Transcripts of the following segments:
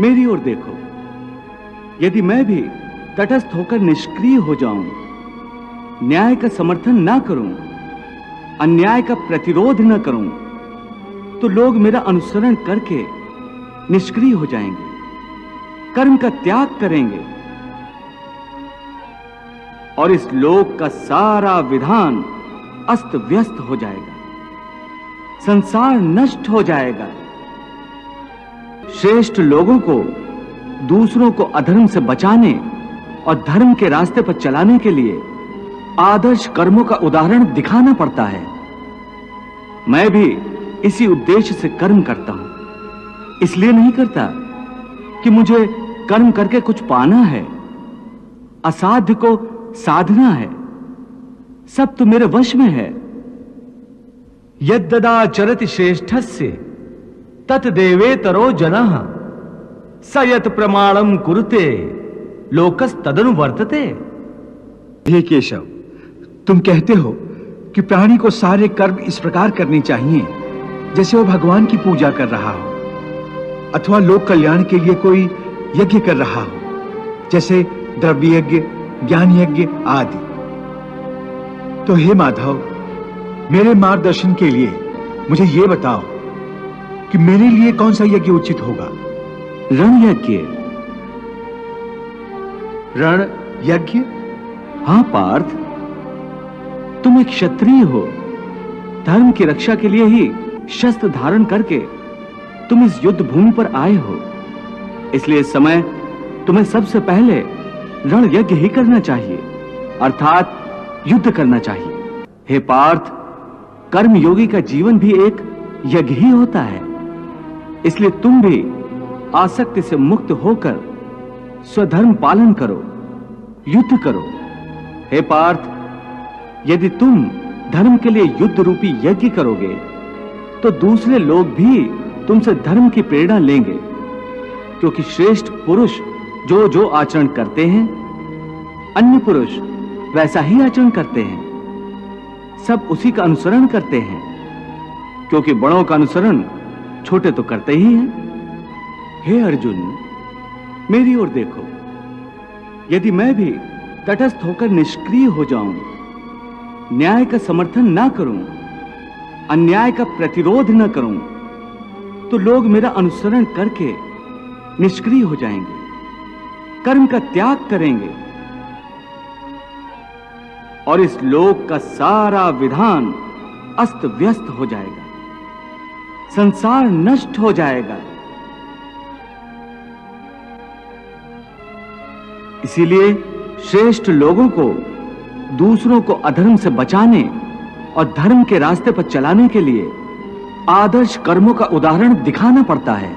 मेरी ओर देखो। यदि मैं भी तटस्थ होकर निष्क्रिय हो जाऊं, न्याय का समर्थन ना करूं, अन्याय का प्रतिरोध न करूं, तो लोग मेरा अनुसरण करके निष्क्रिय हो जाएंगे, कर्म का त्याग करेंगे और इस लोक का सारा विधान अस्त व्यस्त हो जाएगा, संसार नष्ट हो जाएगा। श्रेष्ठ लोगों को दूसरों को अधर्म से बचाने और धर्म के रास्ते पर चलाने के लिए आदर्श कर्मों का उदाहरण दिखाना पड़ता है। मैं भी इसी उद्देश्य से कर्म करता हूं। इसलिए नहीं करता कि मुझे कर्म करके कुछ पाना है, असाध्य को साधना है। सब तो मेरे वश में है। यद्ददाचरति श्रेष्ठस्य तत्देवेतरो जनः स यत् प्रमाणं कुरुते लोकस्तदनुवर्तते। हे केशव, तुम कहते हो कि प्राणी को सारे कर्म इस प्रकार करने चाहिए जैसे वो भगवान की पूजा कर रहा हो अथवा लोक कल्याण के लिए कोई यज्ञ कर रहा हो, जैसे द्रव्य यज्ञ, ज्ञान यज्ञ आदि। तो हे माधव, मेरे मार्गदर्शन के लिए मुझे ये बताओ कि मेरे लिए कौन सा यज्ञ उचित होगा। रण यज्ञ। रण यज्ञ? हां पार्थ, तुम एक क्षत्रिय हो। धर्म की रक्षा के लिए ही शस्त्र धारण करके तुम इस युद्ध भूमि पर आए हो। इसलिए इस समय तुम्हें सबसे पहले रण यज्ञ ही करना चाहिए, अर्थात युद्ध करना चाहिए। हे पार्थ, कर्म योगी का जीवन भी एक यज्ञ ही होता है। इसलिए तुम भी आसक्ति से मुक्त होकर स्वधर्म पालन करो, युद्ध करो। हे पार्थ, यदि तुम धर्म के लिए युद्ध रूपी यज्ञ करोगे तो दूसरे लोग भी तुमसे धर्म की प्रेरणा लेंगे, क्योंकि श्रेष्ठ पुरुष जो जो आचरण करते हैं, अन्य पुरुष वैसा ही आचरण करते हैं। सब उसी का अनुसरण करते हैं, क्योंकि बड़ों का अनुसरण छोटे तो करते ही हैं। हे अर्जुन, मेरी ओर देखो। यदि मैं भी तटस्थ होकर निष्क्रिय हो जाऊं, न्याय का समर्थन ना करूं, अन्याय का प्रतिरोध न करूं, तो लोग मेरा अनुसरण करके निष्क्रिय हो जाएंगे, कर्म का त्याग करेंगे और इस लोक का सारा विधान अस्त व्यस्त हो जाएगा, संसार नष्ट हो जाएगा। इसीलिए श्रेष्ठ लोगों को दूसरों को अधर्म से बचाने और धर्म के रास्ते पर चलाने के लिए आदर्श कर्मों का उदाहरण दिखाना पड़ता है।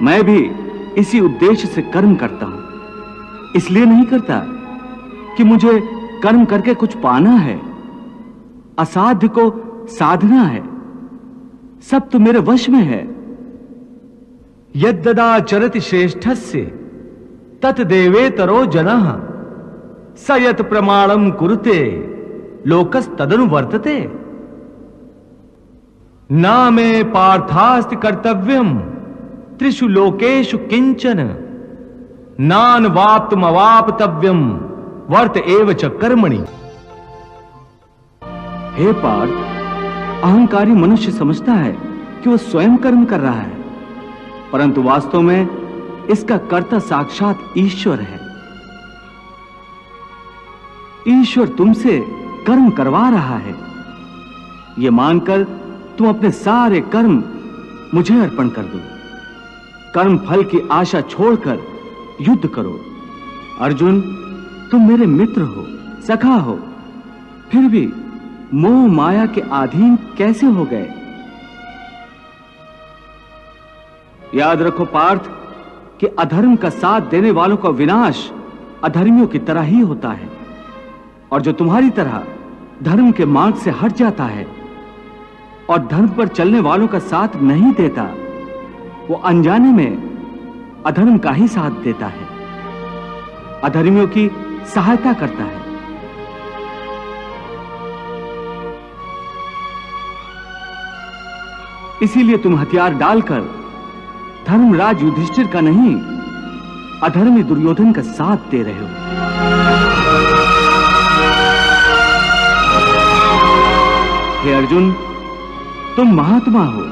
मैं भी इसी उद्देश्य से कर्म करता हूं। इसलिए नहीं करता कि मुझे कर्म करके कुछ पाना है, असाध्य को साधना है। सब तो मेरे वश में है। यद्ददाचरति श्रेष्ठस्य तत्देवेतरो जनः स यत् प्रमाणं कुरुते लोकस्तदनुवर्तते। न मे पार्थास्ति कर्तव्यं त्रिषु लोकेषु किंचन नान्वाप्तमवाप्तव्यं वर्त एव च कर्मणि। हे पार्थ, अहंकारी मनुष्य समझता है कि वह स्वयं कर्म कर रहा है, परंतु वास्तव में इसका कर्ता साक्षात ईश्वर है। ईश्वर तुमसे कर्म करवा रहा है। यह मानकर तुम अपने सारे कर्म मुझे अर्पण कर दो। कर्म फल की आशा छोड़कर युद्ध करो। अर्जुन, तुम मेरे मित्र हो, सखा हो, फिर भी मोह माया के अधीन कैसे हो गए? याद रखो पार्थ कि अधर्म का साथ देने वालों का विनाश अधर्मियों की तरह ही होता है, और जो तुम्हारी तरह धर्म के मार्ग से हट जाता है और धर्म पर चलने वालों का साथ नहीं देता, वो अनजाने में अधर्म का ही साथ देता है, अधर्मियों की सहायता करता है। इसीलिए तुम हथियार डालकर धर्मराज युधिष्ठिर का नहीं, अधर्मी दुर्योधन का साथ दे रहे हो। हे अर्जुन, तुम महात्मा हो,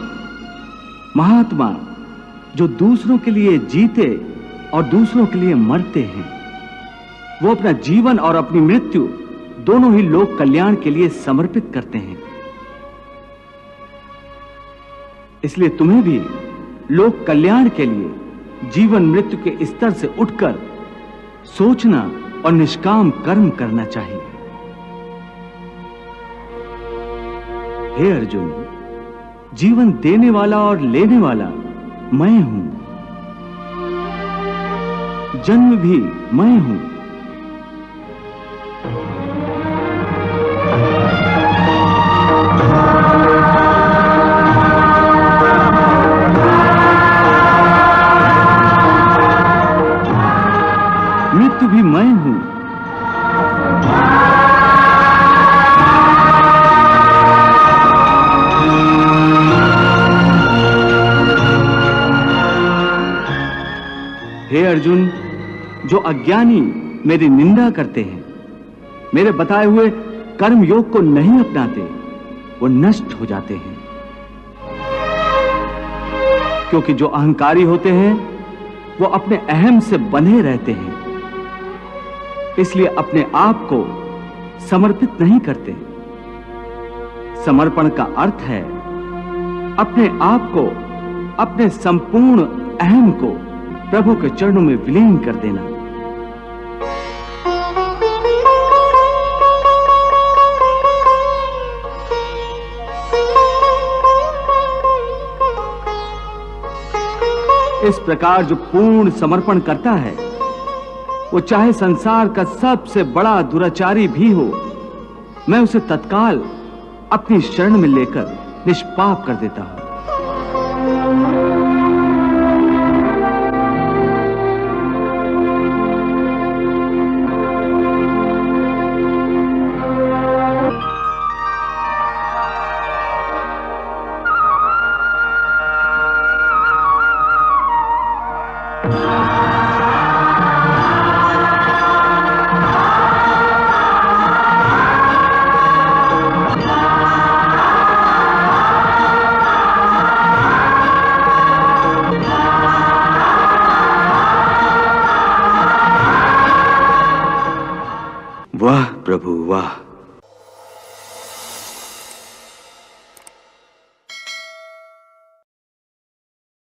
महात्मा जो दूसरों के लिए जीते और दूसरों के लिए मरते हैं। वो अपना जीवन और अपनी मृत्यु दोनों ही लोक कल्याण के लिए समर्पित करते हैं। इसलिए तुम्हें भी लोक कल्याण के लिए जीवन मृत्यु के स्तर से उठकर सोचना और निष्काम कर्म करना चाहिए। हे अर्जुन, जीवन देने वाला और लेने वाला मैं हूं, जन्म भी मैं हूं। मृत्यु भी मैं हूं। हे अर्जुन, जो अज्ञानी मेरी निंदा करते हैं, मेरे बताए हुए कर्म योग को नहीं अपनाते, वो नष्ट हो जाते हैं। क्योंकि जो अहंकारी होते हैं वो अपने अहम से बंधे रहते हैं, इसलिए अपने आप को समर्पित नहीं करते। समर्पण का अर्थ है अपने आप को, अपने संपूर्ण अहम को प्रभु के चरणों में विलीन कर देना। इस प्रकार जो पूर्ण समर्पण करता है, वो चाहे संसार का सबसे बड़ा दुराचारी भी हो, मैं उसे तत्काल अपनी शरण में लेकर निष्पाप कर देता हूं। वाह प्रभु वाह।